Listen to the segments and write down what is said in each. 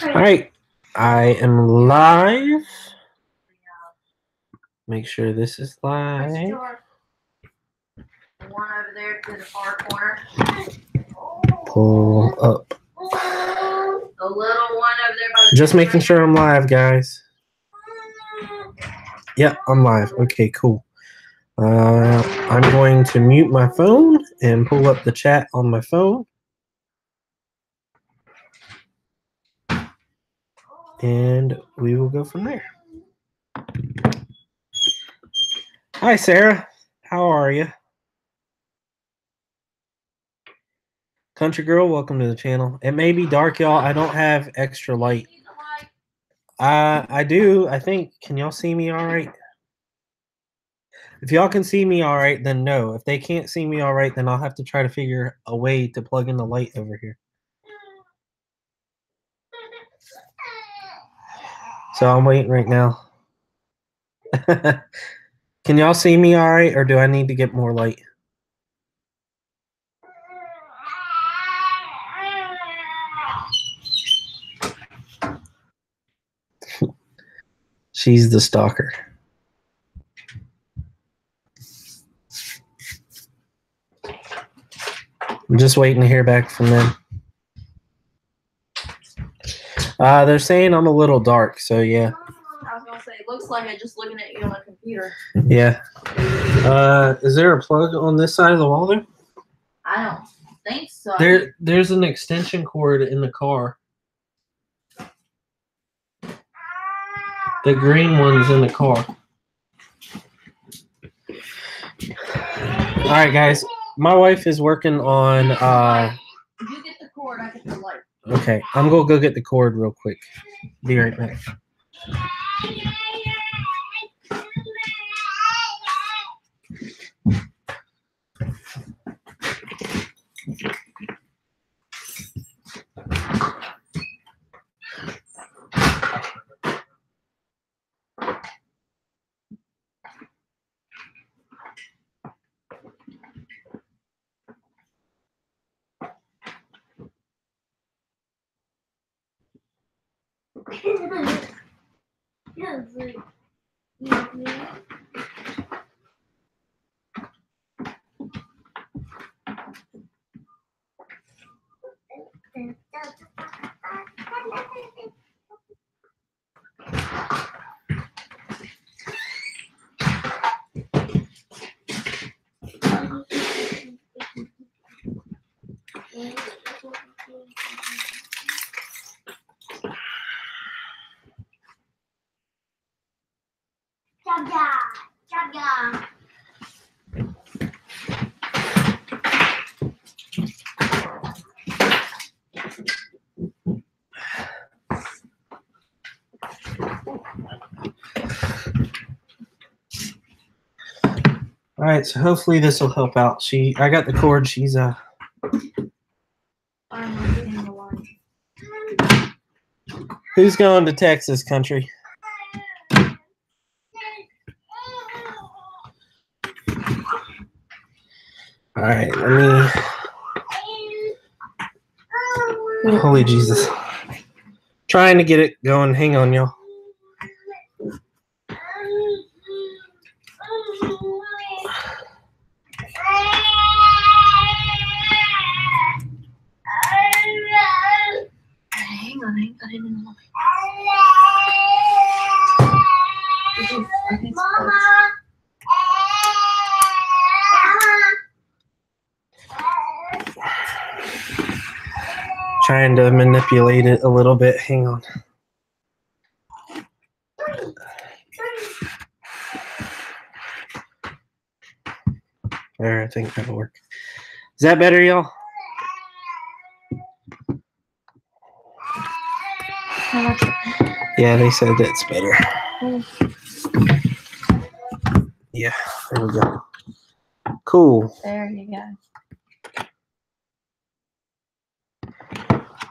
All right, I am live. Make sure this is live. One over there to the far corner. Pull up. The little one over there by the Just making sure I'm live, guys. Yep, I'm live. Okay, cool. I'm going to mute my phone and pull up the chat on my phone. And we will go from there. Hi, Sarah. How are you? Country girl, welcome to the channel. It may be dark, y'all. I don't have extra light. I do. I think. Can y'all see me all right? If y'all can see me all right, then no. If they can't see me all right, then I'll have to try to figure a way to plug in the light over here. So I'm waiting right now. Can y'all see me all right, or do I need to get more light? She's the stalker. I'm just waiting to hear back from them. They're saying I'm a little dark, so yeah. I was gonna say, it looks like I'm just looking at you on a computer. Yeah. Is there a plug on this side of the wall there? I don't think so. There's an extension cord in the car. The green one's in the car. All right, guys. My wife is working on. You get the cord, I get the light. Okay, I'm gonna go get the cord real quick. Be right back. All right, so hopefully this will help out. I got the cord. She's I'm not getting the light. Who's going to Texas, country? All right, let me. Holy Jesus! Trying to get it going. Hang on, y'all. Hang on. Trying to manipulate it a little bit. Hang on. There, I think that'll work. Is that better, y'all? Yeah, they said that's better. Yeah, there we go. Cool. There you go.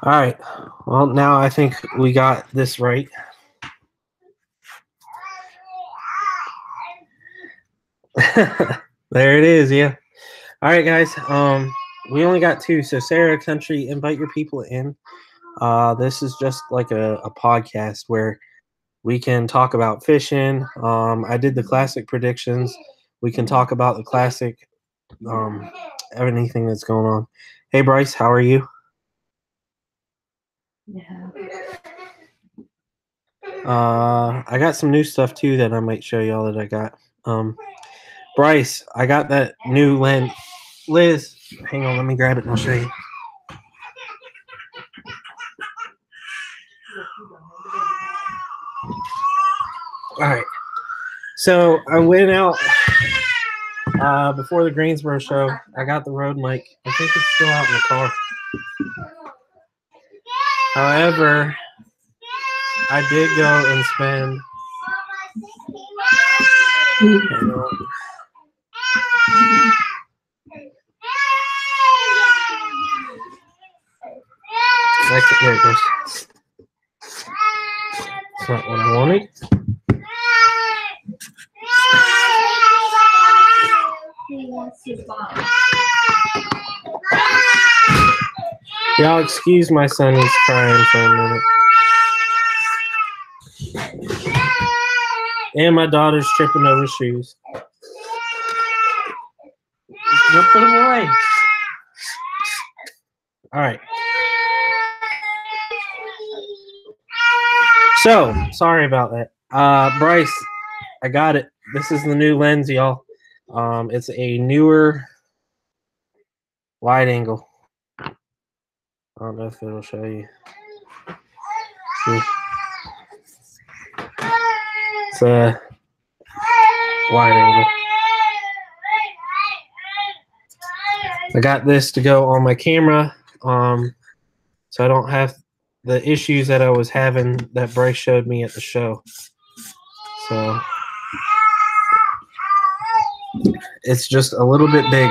All right. Well, now I think we got this right. There it is. Yeah. All right, guys. We only got two. So Sarah, country, invite your people in. This is just like a podcast where we can talk about fishing. I did the classic predictions. We can talk about the classic, anything that's going on. Hey, Bryce, how are you? Yeah. I got some new stuff too that I might show y'all that I got. Bryce, I got that new lens. Liz, hang on, let me grab it and I'll show you. All right. So I went out before the Greensboro show. I got the Rode mic. I think it's still out in the car. However, I did go and spend. There it goes. It's not what I wanted. Y'all excuse my son, he's crying for a minute. And my daughter's tripping over shoes. Don't put them away. All right. So, sorry about that. Bryce, I got it. This is the new lens, y'all. It's a newer wide angle. I don't know if it'll show you. See? It's a wide angle. I got this to go on my camera, so I don't have the issues that I was having that Bryce showed me at the show. So it's just a little bit big.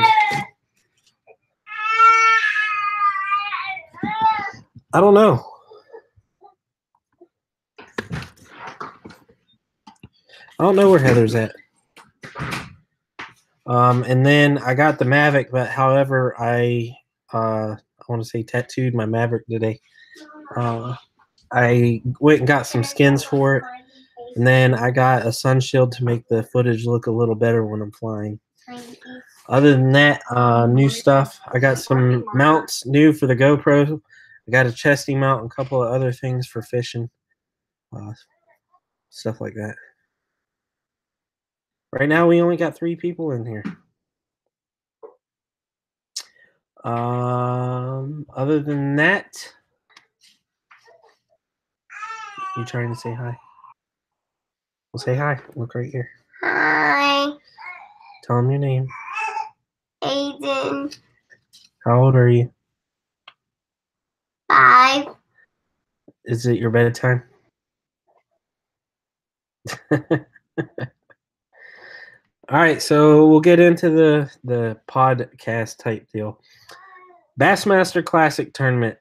I don't know. I don't know where Heather's at. And then I got the Mavic, but however, I want to say tattooed my Maverick today. I went and got some skins for it, and then I got a sun shield to make the footage look a little better when I'm flying. Other than that, new stuff. I got some mounts new for the GoPro. I got a chesty mount and a couple of other things for fishing. Stuff like that. Right now, we only got 3 people in here. Other than that, you trying to say hi? Well, say hi. Look right here. Hi, Tell them your name. Aiden. How old are you? 5. Is it your bedtime? All right, so we'll get into the podcast type deal. Bassmaster Classic Tournament,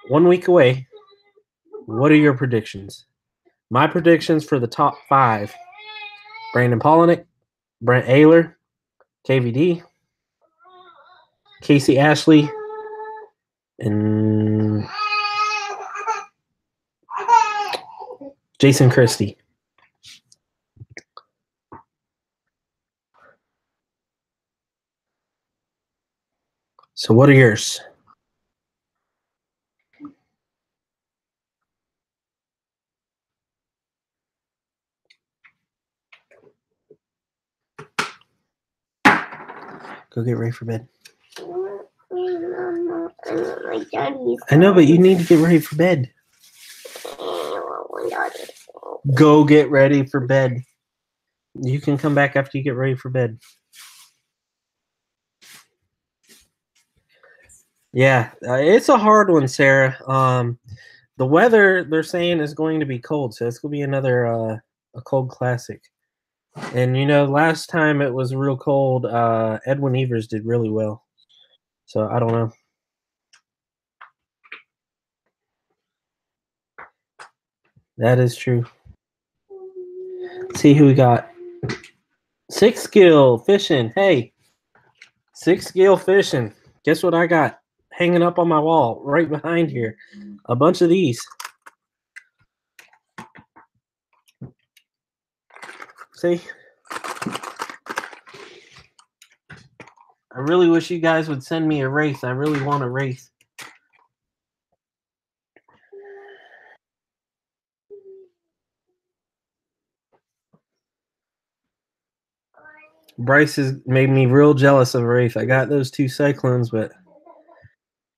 1 week away. What are your predictions? My predictions for the top 5: Brandon Polinick, Brent Ayler, KVD, Casey Ashley, and Jason Christie. So what are yours? Go get ready for bed. I know, but you need to get ready for bed. Go get ready for bed. You can come back after you get ready for bed. Yeah, it's a hard one, Sarah. The weather, they're saying, is going to be cold, so it's going to be another a cold classic. And, you know, last time it was real cold, Edwin Evers did really well. So, I don't know. That is true. Let's see who we got. 6 Skill Fishing. Hey, 6 Skill Fishing. Guess what I got? hanging up on my wall right behind here. A bunch of these. See? I really wish you guys would send me a wraith. I really want a wraith. Bryce has made me real jealous of a wraith. I got those 2 cyclones, but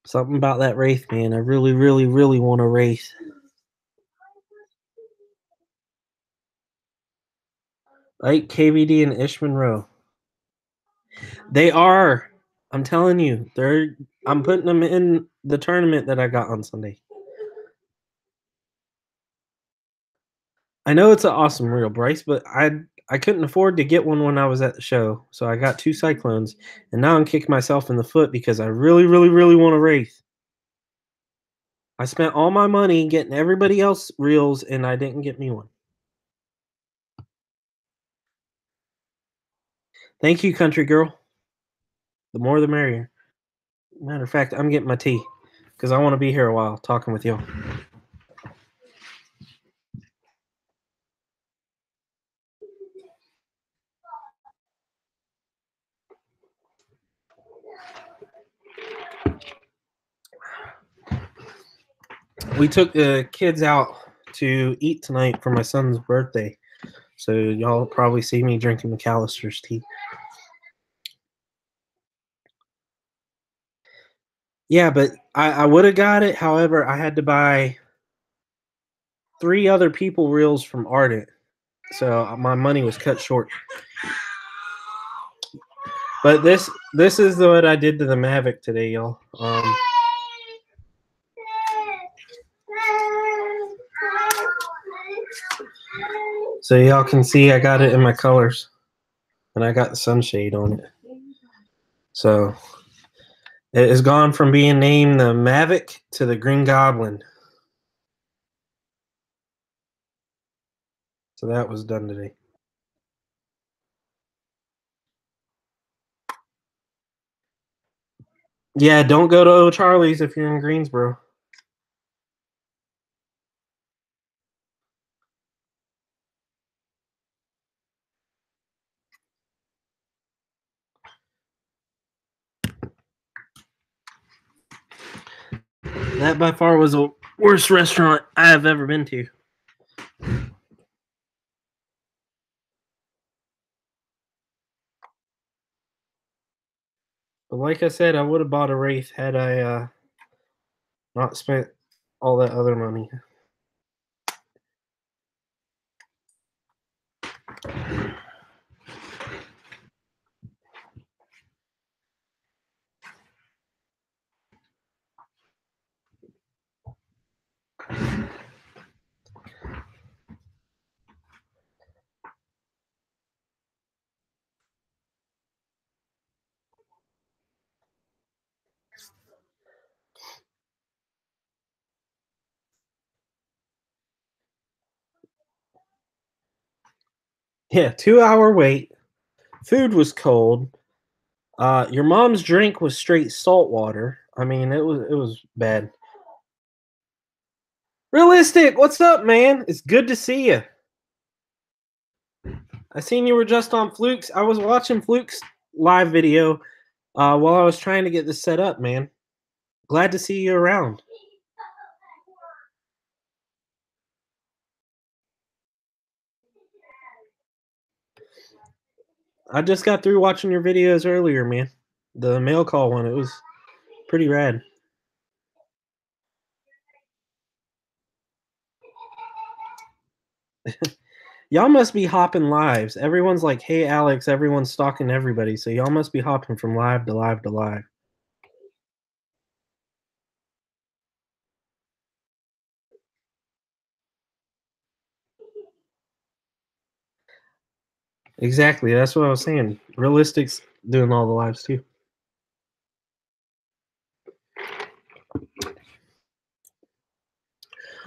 something about that wraith, man. I really, really, really want a wraith. Like KVD and Ish Monroe. They are. I'm telling you. I'm putting them in the tournament that I got on Sunday. I know it's an awesome reel, Bryce, but I couldn't afford to get one when I was at the show. So I got 2 cyclones, and now I'm kicking myself in the foot because I really, really, really want a wraith. I spent all my money getting everybody else reels, and I didn't get me one. Thank you, country girl. The more the merrier. Matter of fact, I'm getting my tea because I want to be here a while talking with y'all. We took the kids out to eat tonight for my son's birthday. So y'all probably see me drinking McAllister's tea. Yeah, but I would have got it. However, I had to buy 3 other people reels from Ardent. So my money was cut short. But this is what I did to the Mavic today, y'all. So y'all can see I got it in my colors. And I got the sunshade on it. So it has gone from being named the Mavic to the Green Goblin. So that was done today. Yeah, don't go to O'Charlie's if you're in Greensboro. That by far was the worst restaurant I have ever been to. But like I said, I would have bought a Wraith had I not spent all that other money. Yeah, 2-hour wait. Food was cold. Your mom's drink was straight salt water. I mean, it was bad. Realistic, what's up, man? It's good to see you. I seen you were just on Fluke's. I was watching Fluke's live video while I was trying to get this set up, man. Glad to see you around. I just got through watching your videos earlier, man. The mail call one, it was pretty rad. Y'all must be hopping lives. Everyone's like, hey, Alex, everyone's stalking everybody. So y'all must be hopping from live to live to live. Exactly. That's what I was saying. Realistic's doing all the lives too.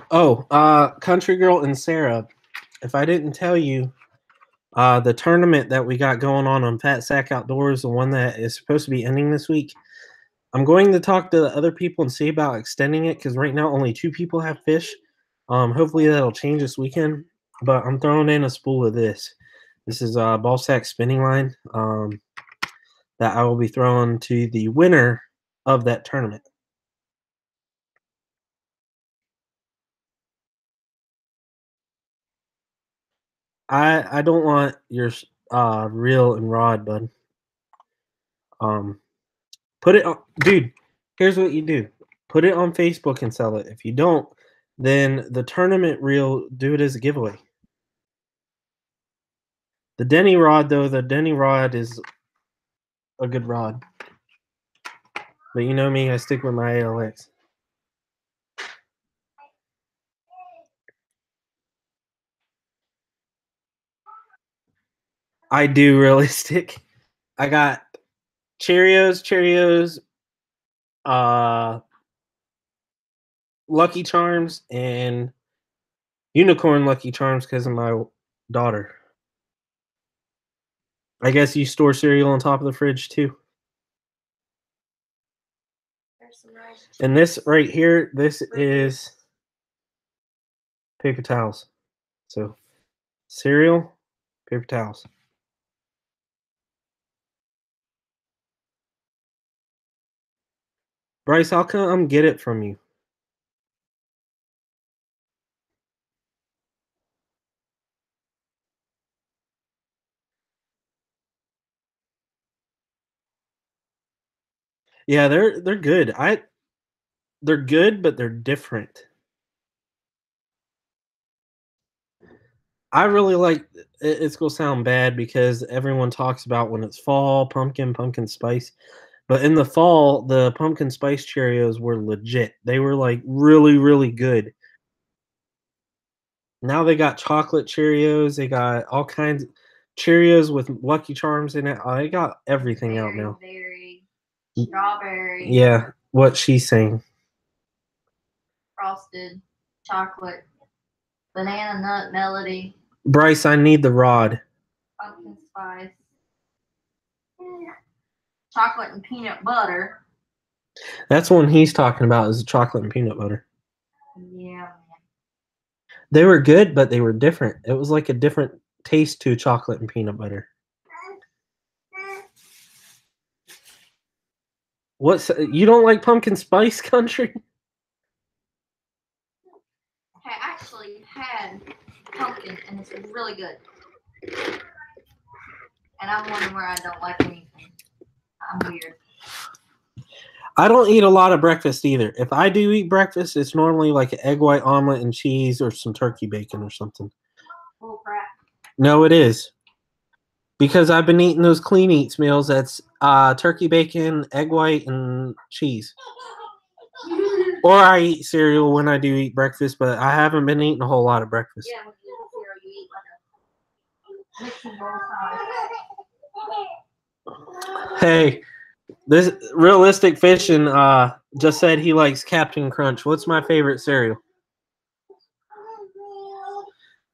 Oh, Country Girl and Sarah, if I didn't tell you, the tournament that we got going on Fat Sack Outdoors, the one that is supposed to be ending this week, I'm going to talk to the other people and see about extending it because right now only 2 people have fish. Hopefully that'll change this weekend. But I'm throwing in a spool of this. This is a ball sack spinning line that I will be throwing to the winner of that tournament. I don't want your reel and rod, bud. Put it on, dude. Here's what you do: put it on Facebook and sell it. If you don't, then the tournament reel, do it as a giveaway. The Denny rod, though, the Denny rod is a good rod. But you know me, I stick with my ALX. I do realistic. I got Cheerios, Lucky Charms, and Unicorn Lucky Charms because of my daughter. I guess you store cereal on top of the fridge too. And this right here, this is paper towels. So cereal, paper towels. Bryce, I'll come get it from you. Yeah, they're good. They're good, but they're different. I really like it's gonna sound bad because everyone talks about when it's fall, pumpkin spice. But in the fall, the pumpkin spice Cheerios were legit. They were like really, really good. Now they got chocolate Cheerios. They got all kinds of Cheerios with Lucky Charms in it. They got everything out now. Berry, strawberry. Yeah, what she's saying. Frosted, chocolate, banana nut melody, Bryce, I need the rod. pumpkin spice, chocolate and peanut butter. That's one he's talking about is the chocolate and peanut butter. Yeah, man. They were good, but they were different. It was like a different taste to chocolate and peanut butter. What's you don't like pumpkin spice country? I actually had pumpkin and it's really good. And I'm wondering where I don't like anything. I'm weird. I don't eat a lot of breakfast either. If I do eat breakfast, it's normally like an egg white omelet and cheese or some turkey bacon or something. Bull crap. No, it is. Because I've been eating those clean eats meals. That's turkey bacon, egg white, and cheese. Or I eat cereal when I do eat breakfast, but I haven't been eating a whole lot of breakfast. Yeah, when you eat cereal, you eat like a mixing bowl size. Hey, this realistic fishing just said he likes Captain Crunch. What's my favorite cereal?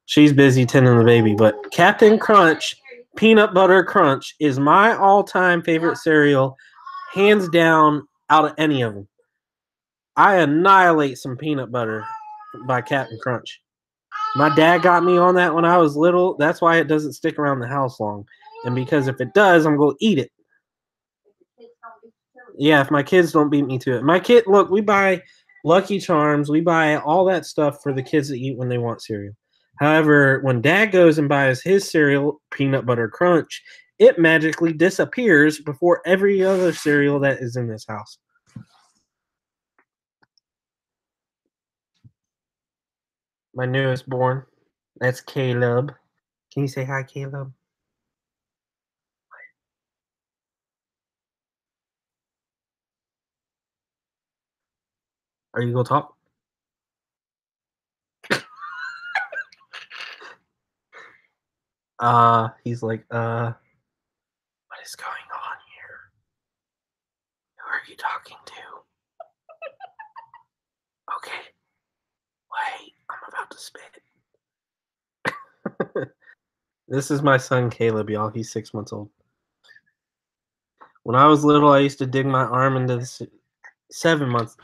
She's busy tending the baby, but Captain Crunch, Peanut Butter Crunch is my all-time favorite cereal, hands down, out of any of them. I annihilate some peanut butter by Captain Crunch. My dad got me on that when I was little. That's why it doesn't stick around the house long. And because if it does, I'm going to eat it. Yeah, if my kids don't beat me to it. My kid, look, we buy Lucky Charms. We buy all that stuff for the kids to eat when they want cereal. However, when dad goes and buys his cereal, Peanut Butter Crunch, it magically disappears before every other cereal that is in this house. My newest born. That's Caleb. Can you say hi, Caleb? Are you gonna talk? He's like, what is going on here? Who are you talking to? Okay. Wait, I'm about to spit. This is my son Caleb, y'all. He's 6 months old. When I was little, I used to dig my arm into the 7 months.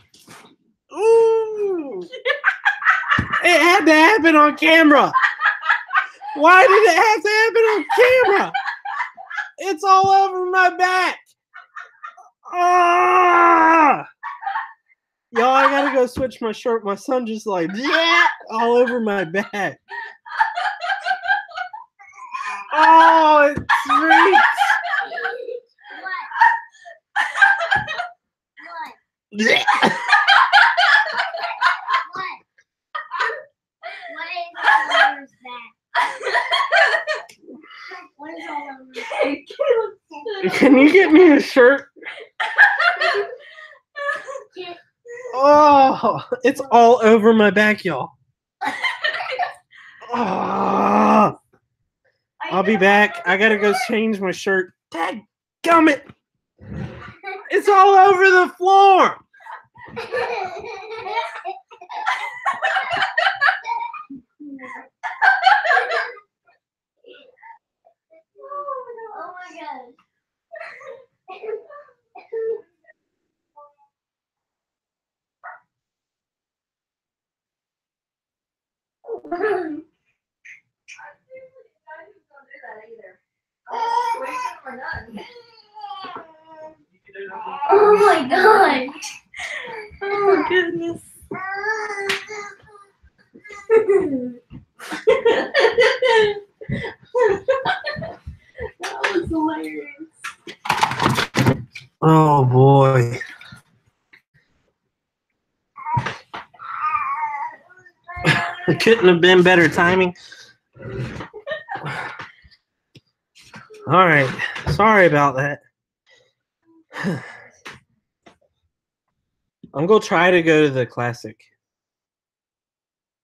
Ooh! It had to happen on camera. Why did it have to happen on camera? It's all over my back. Ah! Y'all, I gotta go switch my shirt. My son just like, yeah, all over my back. Oh, it reeks. Yeah. Can you get me a shirt? Oh, it's all over my back, y'all. Oh, I'll be back. I gotta go change my shirt. Dadgummit. It's all over the floor. Oh my god. Oh my god. Oh goodness. That was hilarious. Oh boy. It couldn't have been better timing. All right. Sorry about that. I'm going to try to go to the Classic.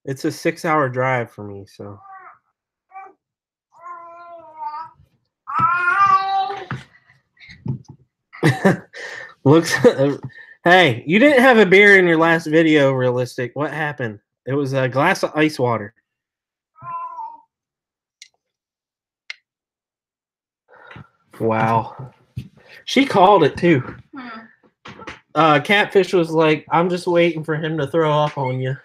It's a 6-hour drive for me, so. Looks. Hey, you didn't have a beer in your last video, Realistic. What happened? It was a glass of ice water. Wow. She called it too. Catfish was like, I'm just waiting for him to throw up on you.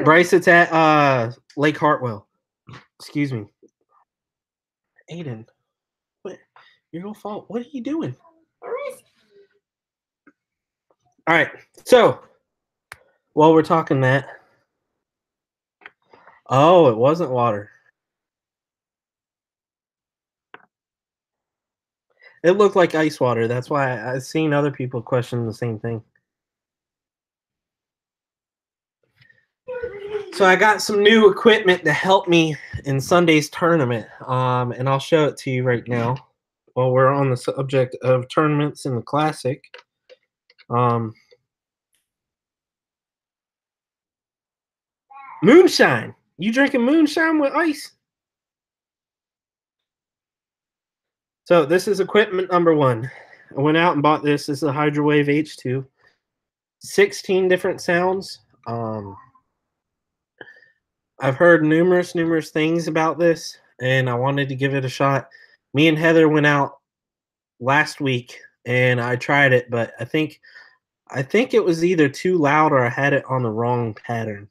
Bryce, it's at Lake Hartwell. Excuse me. Aiden, what? You're gonna fall. What are you doing? All right. So, while we're talking that, oh, it wasn't water. It looked like ice water. That's why I've seen other people question the same thing. So I got some new equipment to help me in Sunday's tournament, and I'll show it to you right now while we're on the subject of tournaments in the Classic. Moonshine. You drinking moonshine with ice? So this is equipment number 1. I went out and bought this. This is a Hydrowave H2. 16 different sounds. I've heard numerous things about this, and I wanted to give it a shot. Me and Heather went out last week, and I tried it, but I think it was either too loud or I had it on the wrong pattern.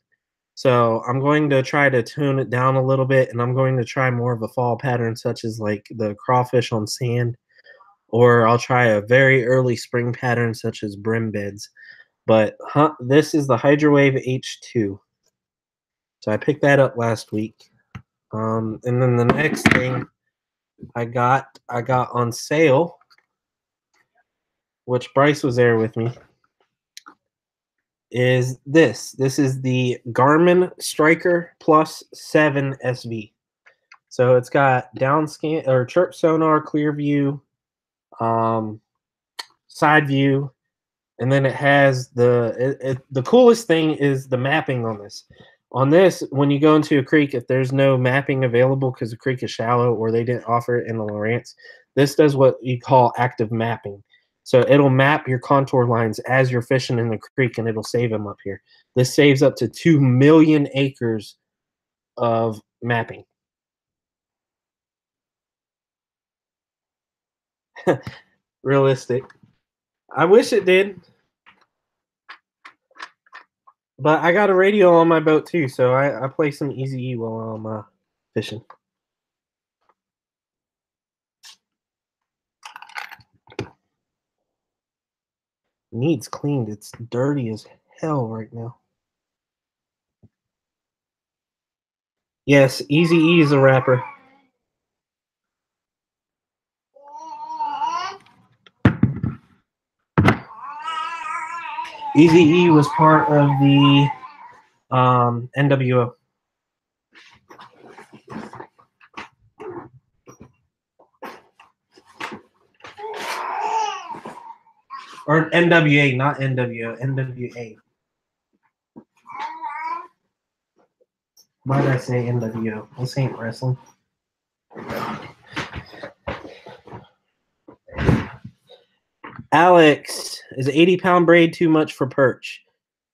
So I'm going to try to tune it down a little bit, and I'm going to try more of a fall pattern, such as like the crawfish on sand, or I'll try a very early spring pattern, such as brim beds. But this is the Hydrowave H2. So I picked that up last week. And then the next thing I got on sale, which Bryce was there with me, is this. This is the Garmin Striker Plus 7 SV. So it's got down scan or chirp sonar, clear view, side view, and then it has the coolest thing is the mapping on this. On this, when you go into a creek, if there's no mapping available because the creek is shallow or they didn't offer it in the Lawrence, this does what you call active mapping. So it'll map your contour lines as you're fishing in the creek, and it'll save them up here. This saves up to 2 million acres of mapping. Realistic. I wish it did. But I got a radio on my boat too, so I play some Easy E while I'm fishing. Needs cleaned. It's dirty as hell right now. Yes, Easy E is a rapper. Easy E was part of the NWO. Or NWA, not NWO, NWA. Why did I say NWO? This ain't wrestling. Alex, is 80-pound braid too much for perch?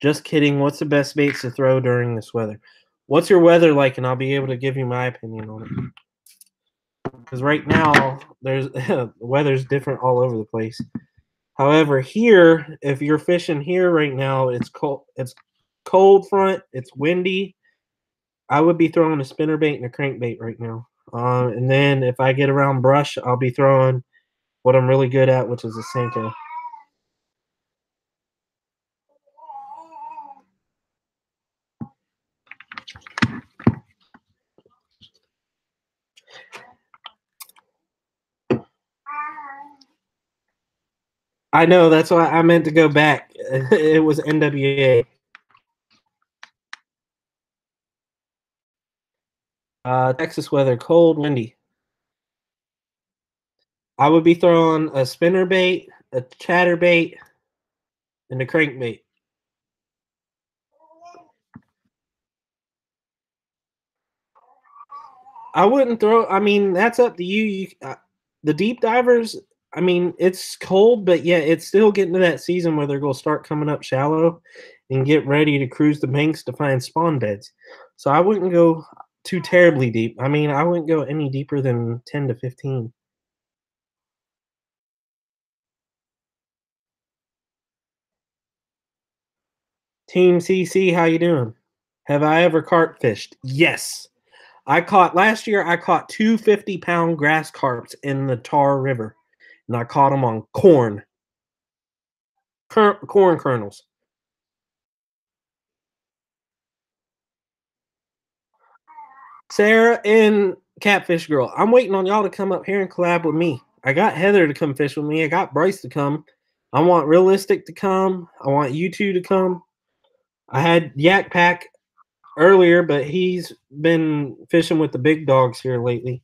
Just kidding. What's the best baits to throw during this weather? What's your weather like? And I'll be able to give you my opinion on it. Because right now, there's the weather's different all over the place. However, here, if you're fishing here right now, it's cold. It's cold front. It's windy. I would be throwing a spinnerbait and a crankbait right now. And then if I get around brush, I'll be throwing what I'm really good at, which is a Senko. I know, that's why I meant to go back. It was NWA. Texas weather, cold, windy. I would be throwing a spinnerbait, a chatterbait, and a crankbait. I wouldn't throw. I mean, that's up to you. The deep divers. I mean, it's cold, but yeah, it's still getting to that season where they're going to start coming up shallow and get ready to cruise the banks to find spawn beds. So I wouldn't go too terribly deep. I mean, I wouldn't go any deeper than 10 to 15. Team CC, how you doing? Have I ever carp fished? Yes. I caught last year. I caught 250-pound grass carps in the Tar River, and I caught them on corn kernels. Sarah and Catfish Girl, I'm waiting on y'all to come up here and collab with me. I got Heather to come fish with me. I got Bryce to come. I want Realistic to come. I want you two to come. I had Yak Pack earlier, but he's been fishing with the big dogs here lately.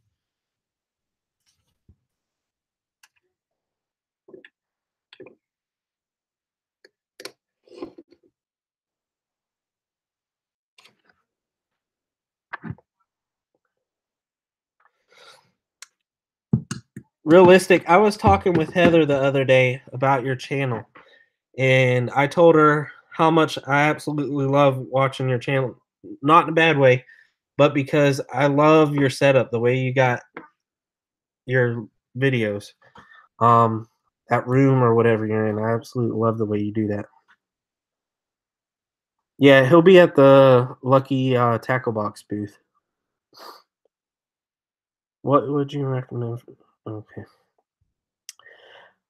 Realistic, I was talking with Heather the other day about your channel, and I told her how much I absolutely love watching your channel. Not in a bad way, but because I love your setup, the way you got your videos. That room or whatever you're in. I absolutely love the way you do that. Yeah, he'll be at the Lucky Tackle Box booth. What would you recommend? Okay.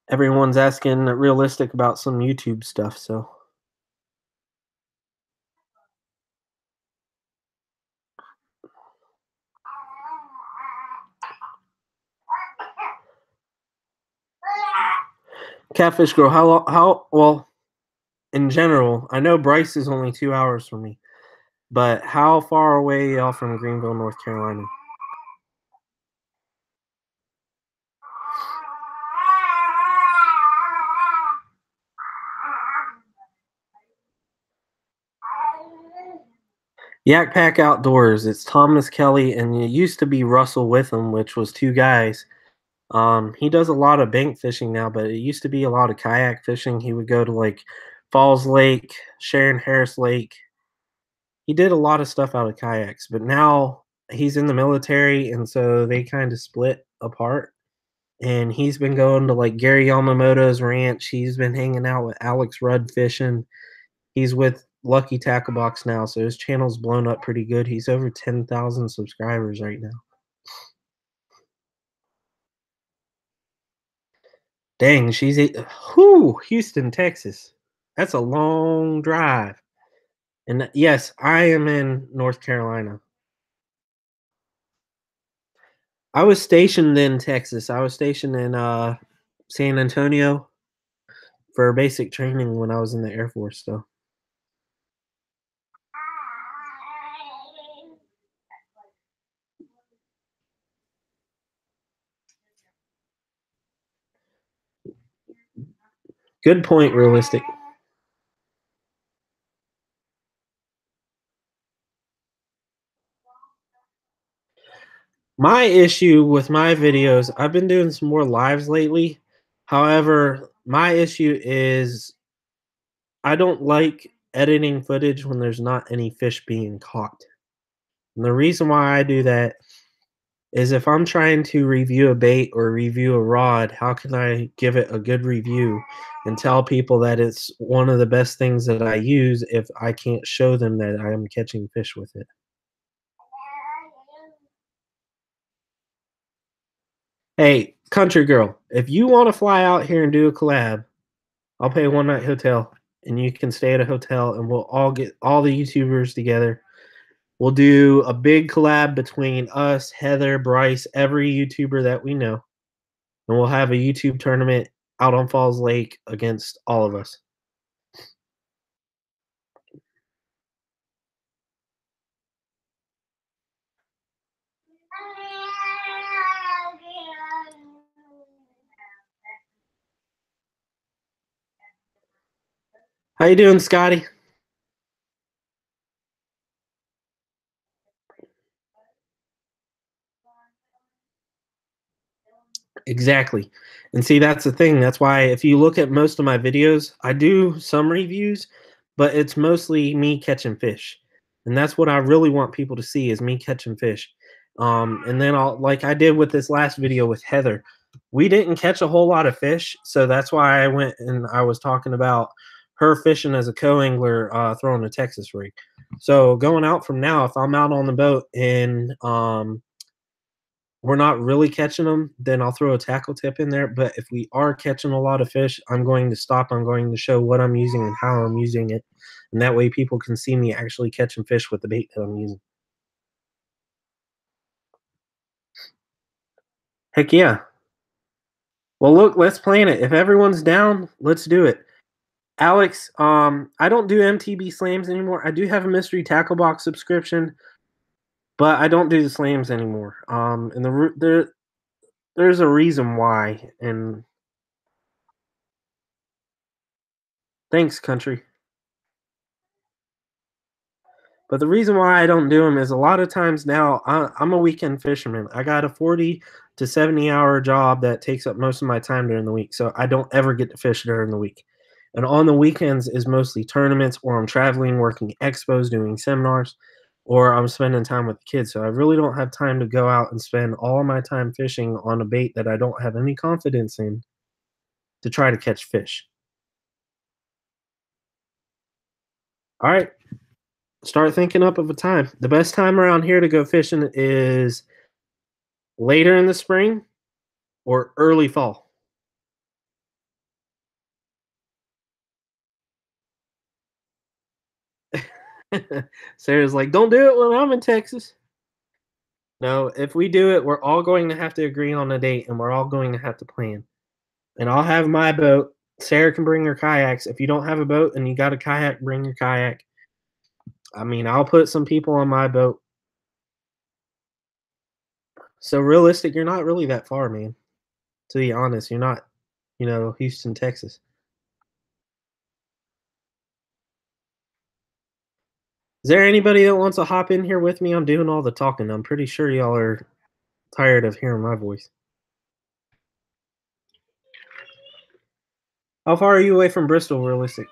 Everyone's asking Realistic about some YouTube stuff, so. Catfish Girl, how well, in general, I know Bryce is only 2 hours from me, but how far away y'all from Greenville, North Carolina? Yak Pack Outdoors. It's Thomas Kelly, and it used to be Russell Witham, which was two guys. He does a lot of bank fishing now, but it used to be a lot of kayak fishing. He would go to like Falls Lake, Sharon Harris Lake. He did a lot of stuff out of kayaks, but now he's in the military, and so they kind of split apart. and he's been going to like Gary Yamamoto's ranch. He's been hanging out with Alex Rudd fishing. He's with Lucky Tackle Box now, so his channel's blown up pretty good. He's over 10,000 subscribers right now. Dang, Houston, Texas. That's a long drive. And yes, I am in North Carolina. I was stationed in Texas. I was stationed in San Antonio for basic training when I was in the Air Force, so. Good point, realistic. My issue with my videos, I've been doing some more lives lately. However, my issue is I don't like editing footage when there's not any fish being caught. And the reason why I do that is if I'm trying to review a bait or review a rod, how can I give it a good review and tell people that it's one of the best things that I use if I can't show them that I am catching fish with it? Hey, country girl, if you want to fly out here and do a collab, I'll pay a one night hotel and you can stay at a hotel and we'll all get all the YouTubers together. We'll do a big collab between us, Heather, Bryce, every YouTuber that we know. And we'll have a YouTube tournament out on Falls Lake against all of us. How you doing, Scotty? Exactly. And see, that's the thing. That's why if you look at most of my videos, I do some reviews, but it's mostly me catching fish. And that's what I really want people to see is me catching fish. And then I'll like I did with this last video with Heather. We didn't catch a whole lot of fish, so that's why I went and I was talking about her fishing as a co-angler throwing a Texas rig. So going out from now, if I'm out on the boat and we're not really catching them, then I'll throw a tackle tip in there. But if we are catching a lot of fish, I'm going to stop. I'm going to show what I'm using and how I'm using it. And that way people can see me actually catching fish with the bait that I'm using. Heck yeah. Well, look, let's plan it. If everyone's down, let's do it. Alex, I don't do MTB slams anymore. I do have a mystery tackle box subscription, but I don't do the slams anymore. And there's a reason why. And thanks, country. But the reason why I don't do them is a lot of times now I'm a weekend fisherman. I got a 40 to 70-hour job that takes up most of my time during the week. So I don't ever get to fish during the week. And on the weekends is mostly tournaments or I'm traveling, working expos, doing seminars, or I'm spending time with the kids. So I really don't have time to go out and spend all my time fishing on a bait that I don't have any confidence in to try to catch fish. All right. Start thinking up of a time. The best time around here to go fishing is later in the spring or early fall. Sarah's like, don't do it when I'm in Texas. No, if we do it, we're all going to have to agree on a date and we're all going to have to plan. And I'll have my boat. Sarah can bring her kayaks. If you don't have a boat and you got a kayak, bring your kayak. I mean, I'll put some people on my boat. So realistic, you're not really that far, man. To be honest, you're not, Houston, Texas. Is there anybody that wants to hop in here with me? I'm doing all the talking. I'm pretty sure y'all are tired of hearing my voice. How far are you away from Bristol, realistic?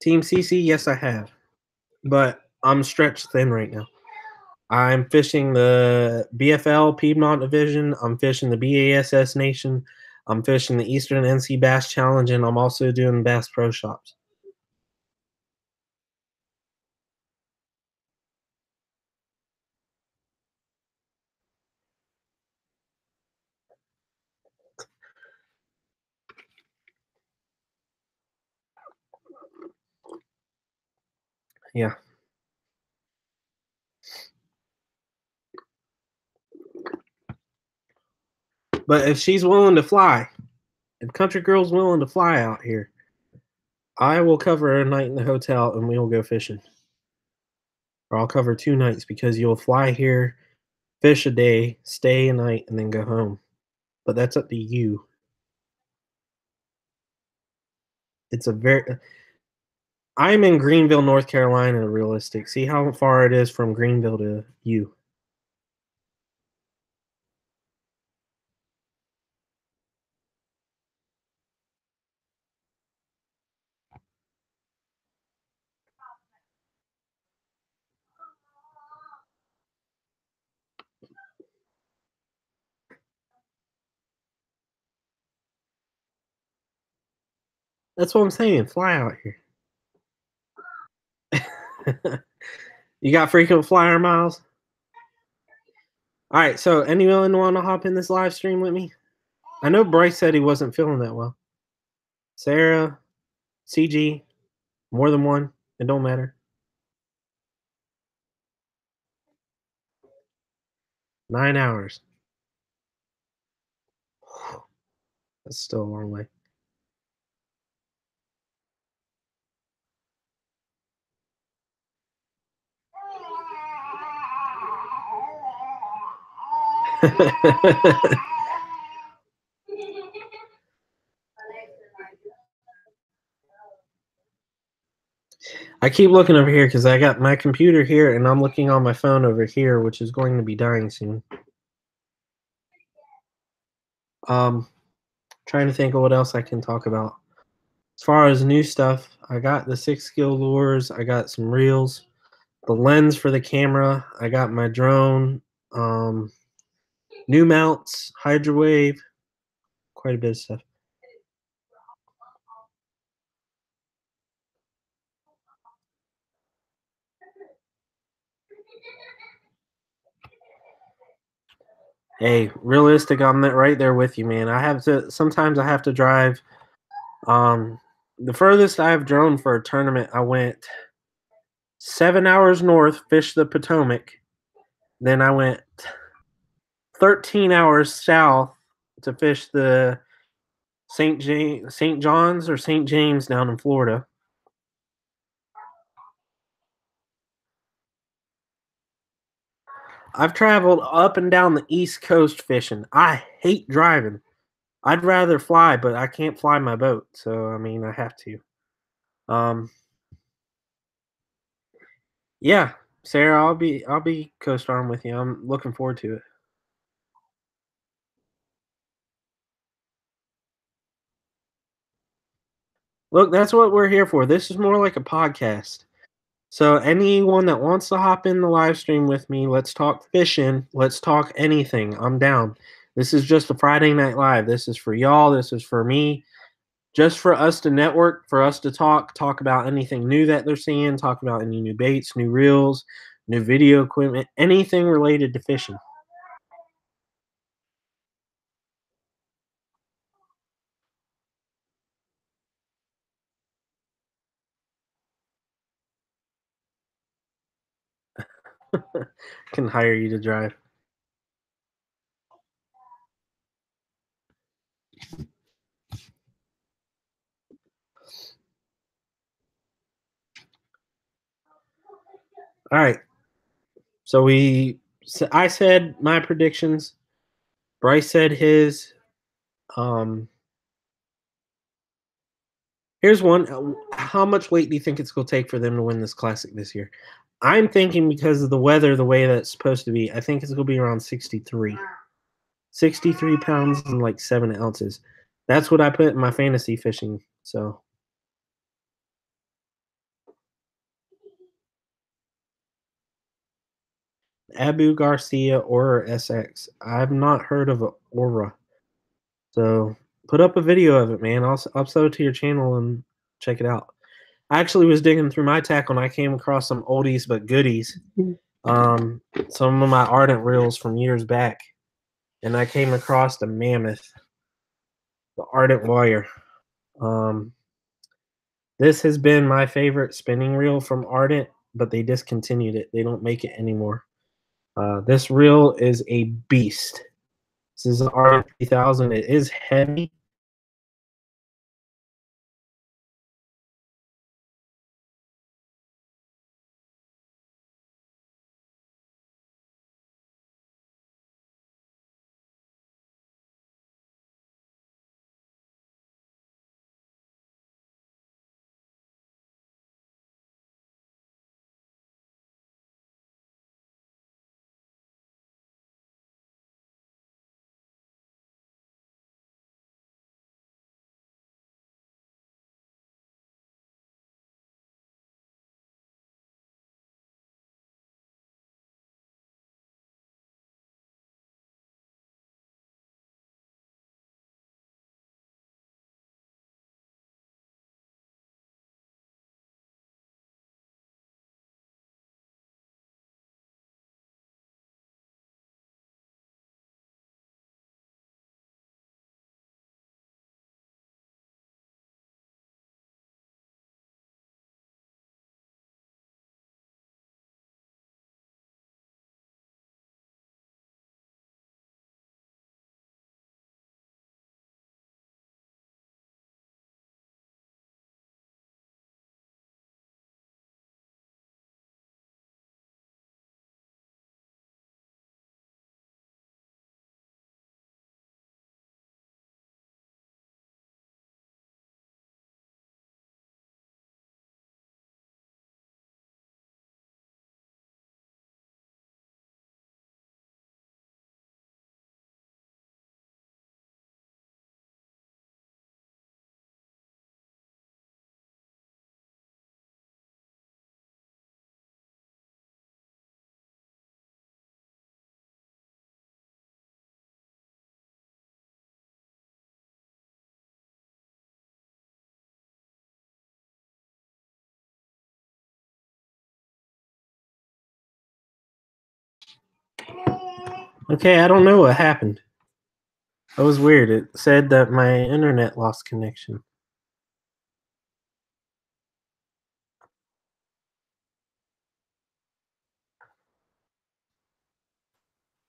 Team CC, yes, I have. But I'm stretched thin right now. I'm fishing the BFL Piedmont Division. I'm fishing the BASS Nation. I'm fishing the Eastern NC Bass Challenge, and I'm also doing Bass Pro Shops. Yeah. But if she's willing to fly, if Country Girl's willing to fly out here, I will cover a night in the hotel and we will go fishing. Or I'll cover 2 nights because you'll fly here, fish a day, stay a night, and then go home. But that's up to you. It's a very I'm in Greenville, North Carolina, realistic. See how far it is from Greenville to you. That's what I'm saying. Fly out here. You got frequent flyer miles? All right, so anyone want to hop in this live stream with me? I know Bryce said he wasn't feeling that well. Sarah, CG, more than one. It don't matter. 9 hours. That's still a long way. I keep looking over here because I got my computer here and I'm looking on my phone over here, which is going to be dying soon. Trying to think of what else I can talk about. As far as new stuff, I got the 6 skill lures. I got some reels, the lens for the camera. I got my drone, new mounts, hydrowave, quite a bit of stuff. Hey, realistic, I'm right there with you, man. Sometimes I have to drive. The furthest I've drone for a tournament, I went 7 hours north, fished the Potomac. Then I went 13 hours south to fish the St. John's or St. James down in Florida. I've traveled up and down the East Coast fishing. I hate driving. I'd rather fly, but I can't fly my boat, so I mean I have to. Yeah, Sarah, I'll be co-starring with you. I'm looking forward to it. Look, that's what we're here for. This is more like a podcast. So anyone that wants to hop in the live stream with me, let's talk fishing. Let's talk anything. I'm down. This is just a Friday Night Live. This is for y'all. This is for me. Just for us to network, for us to talk about anything new that they're seeing, talk about any new baits, new reels, new video equipment, anything related to fishing. Can hire you to drive. All right. So I said my predictions. Bryce said his. Here's one. How much weight do you think it's going to take for them to win this classic this year? I'm thinking because of the weather, the way that's supposed to be, I think it's going to be around 63. 63 pounds and like 7 ounces. That's what I put in my fantasy fishing. So Abu Garcia Aura SX. I've not heard of a Aura. So put up a video of it, man. I'll upload it to your channel and check it out. I actually was digging through my tackle and I came across some oldies but goodies. Some of my Ardent reels from years back. And I came across the Mammoth, the Ardent Wire. This has been my favorite spinning reel from Ardent, but they discontinued it. They don't make it anymore. This reel is a beast. This is an Ardent 3000. It is heavy. Okay, I don't know what happened. That was weird. It said that my internet lost connection.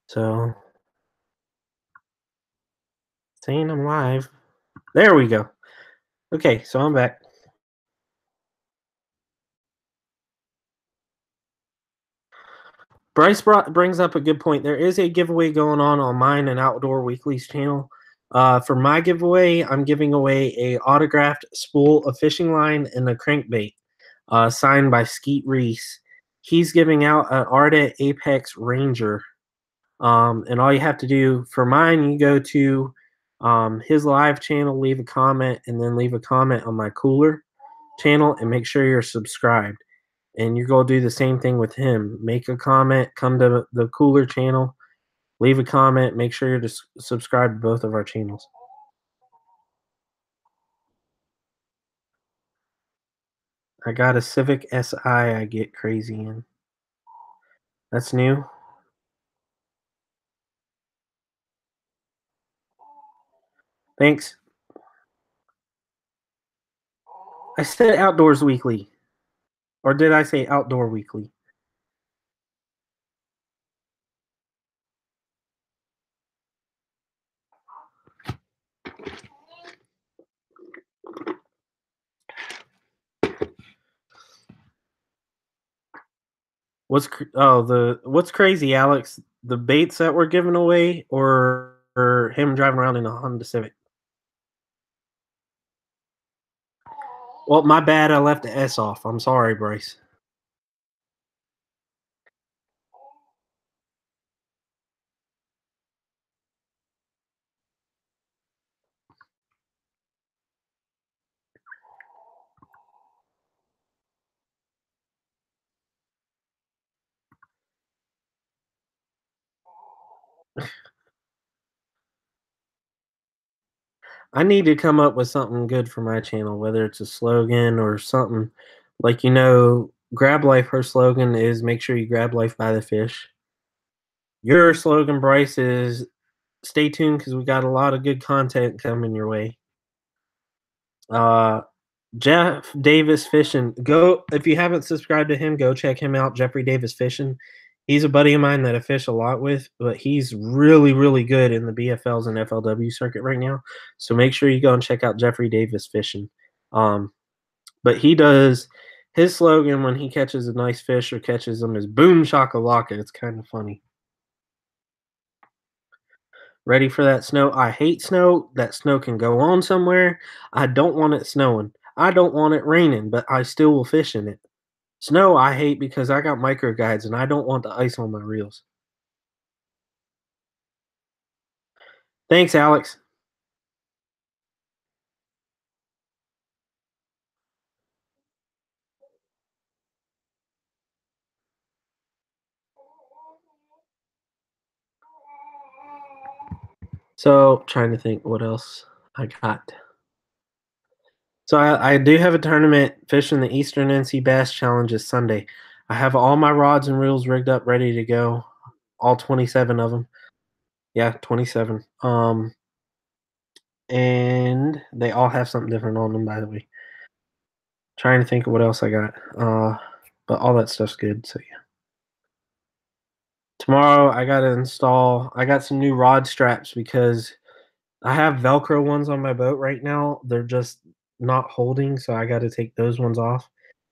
So, saying I'm live. There we go. Okay, so I'm back. Bryce brings up a good point. There is a giveaway going on mine and Outdoor Weekly's channel. For my giveaway, I'm giving away a autographed spool of fishing line and a crankbait, signed by Skeet Reese. He's giving out an Ardent Apex Ranger. And all you have to do for mine, you go to his live channel, leave a comment, and then leave a comment on my Cooler channel, and make sure you're subscribed. And you're going to do the same thing with him. Make a comment, come to the Cooler channel, leave a comment, make sure you're subscribed to both of our channels. I got a Civic Si I get crazy in. That's new. Thanks. I said Outdoors Weekly. Or did I say Outdoor Weekly? What's crazy, Alex? The baits that we're giving away, or him driving around in a Honda Civic? Well, my bad. I left the S off. I'm sorry, Bryce. I need to come up with something good for my channel, whether it's a slogan or something. Like, Grab Life, her slogan is make sure you grab life by the fish. Your slogan, Bryce, is stay tuned because we got a lot of good content coming your way. Jeff Davis Fishing. Go if you haven't subscribed to him, go check him out. Jeffrey Davis Fishing. He's a buddy of mine that I fish a lot with, but he's really, really good in the BFLs and FLW circuit right now. So make sure you go and check out Jeffrey Davis Fishing. But he does his slogan when he catches a nice fish or catches them is boom shakalaka. It's kind of funny. Ready for that snow? I hate snow. That snow can go on somewhere. I don't want it snowing. I don't want it raining, but I still will fish in it. Snow I hate because I got micro guides and I don't want the ice on my reels. Thanks, Alex. So, trying to think what else I got. So, I do have a tournament fishing the Eastern NC Bass Challenge this Sunday. I have all my rods and reels rigged up, ready to go. All 27 of them. Yeah, 27. And they all have something different on them, by the way. Trying to think of what else I got. But all that stuff's good, so yeah. Tomorrow I got some new rod straps because I have Velcro ones on my boat right now. They're just not holding, so I got to take those ones off.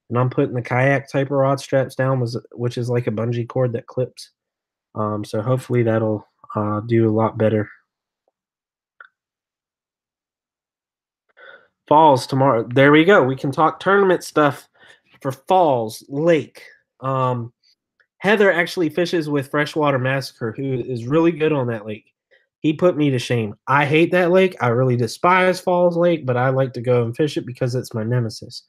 And I'm putting the kayak type of rod straps down, which is like a bungee cord that clips. So hopefully that'll do a lot better. Falls tomorrow. There we go. We can talk tournament stuff for Falls Lake. Heather actually fishes with Freshwater Massacre, who is really good on that lake. He put me to shame. I hate that lake. I really despise Falls Lake, but I like to go and fish it because it's my nemesis.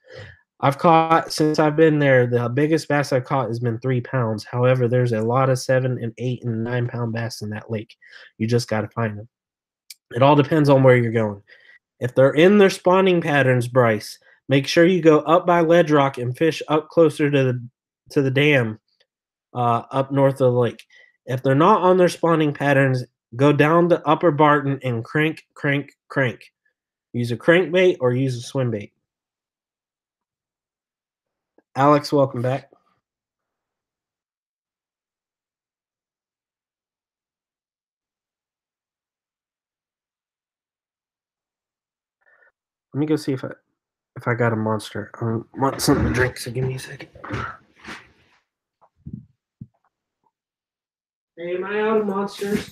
I've caught, since I've been there, the biggest bass I've caught has been 3 pounds. However, there's a lot of 7 and 8 and 9 pound bass in that lake. You just got to find them. It all depends on where you're going. If they're in their spawning patterns, Bryce, make sure you go up by Ledge Rock and fish up closer to the dam up north of the lake. If they're not on their spawning patterns, go down to Upper Barton and crank, crank, crank. Use a crankbait or use a swim bait. Alex, welcome back. Let me go see if I got a monster. I want something to drink, so give me a second. Hey, am I out of monsters?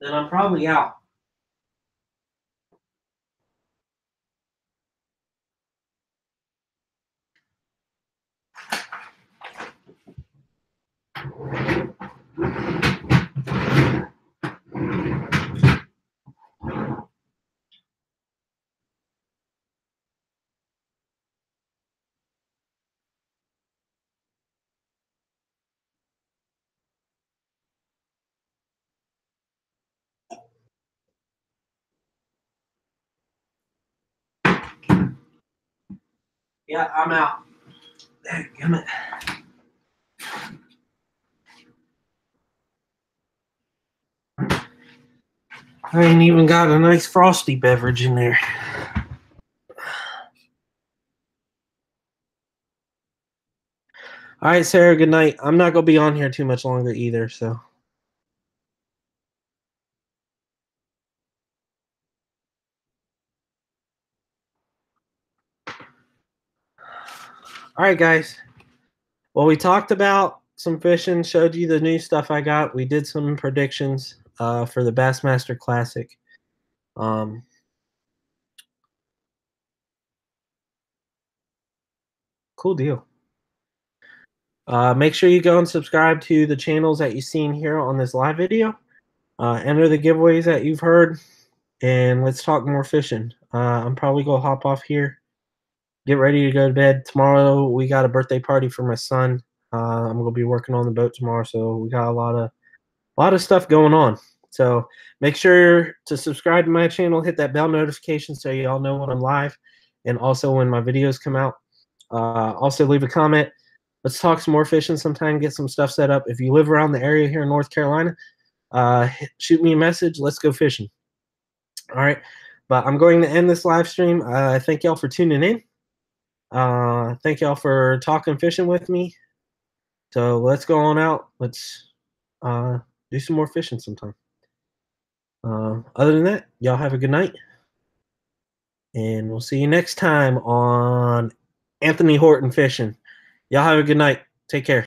Then I'm probably out. Yeah, I'm out. Damn it. I ain't even got a nice frosty beverage in there. All right, Sarah, good night. I'm not going to be on here too much longer either, so. All right, guys. Well, we talked about some fishing, showed you the new stuff I got. We did some predictions for the Bassmaster Classic. Cool deal. Make sure you go and subscribe to the channels that you've seen here on this live video. Enter the giveaways that you've heard, and let's talk more fishing. I'm probably gonna hop off here, get ready to go to bed. Tomorrow we got a birthday party for my son. I'm gonna be working on the boat tomorrow, so we got a lot of stuff going on. So make sure to subscribe to my channel, hit that bell notification so y'all know when I'm live, and also when my videos come out. Also leave a comment. Let's talk some more fishing sometime, get some stuff set up. If you live around the area here in North Carolina, shoot me a message. Let's go fishing. All right. But I'm going to end this live stream. Thank y'all for tuning in. Thank y'all for talking fishing with me. So let's go on out. Let's do some more fishing sometime. Other than that, y'all have a good night. And we'll see you next time on Anthony Horton Fishing. Y'all have a good night. Take care.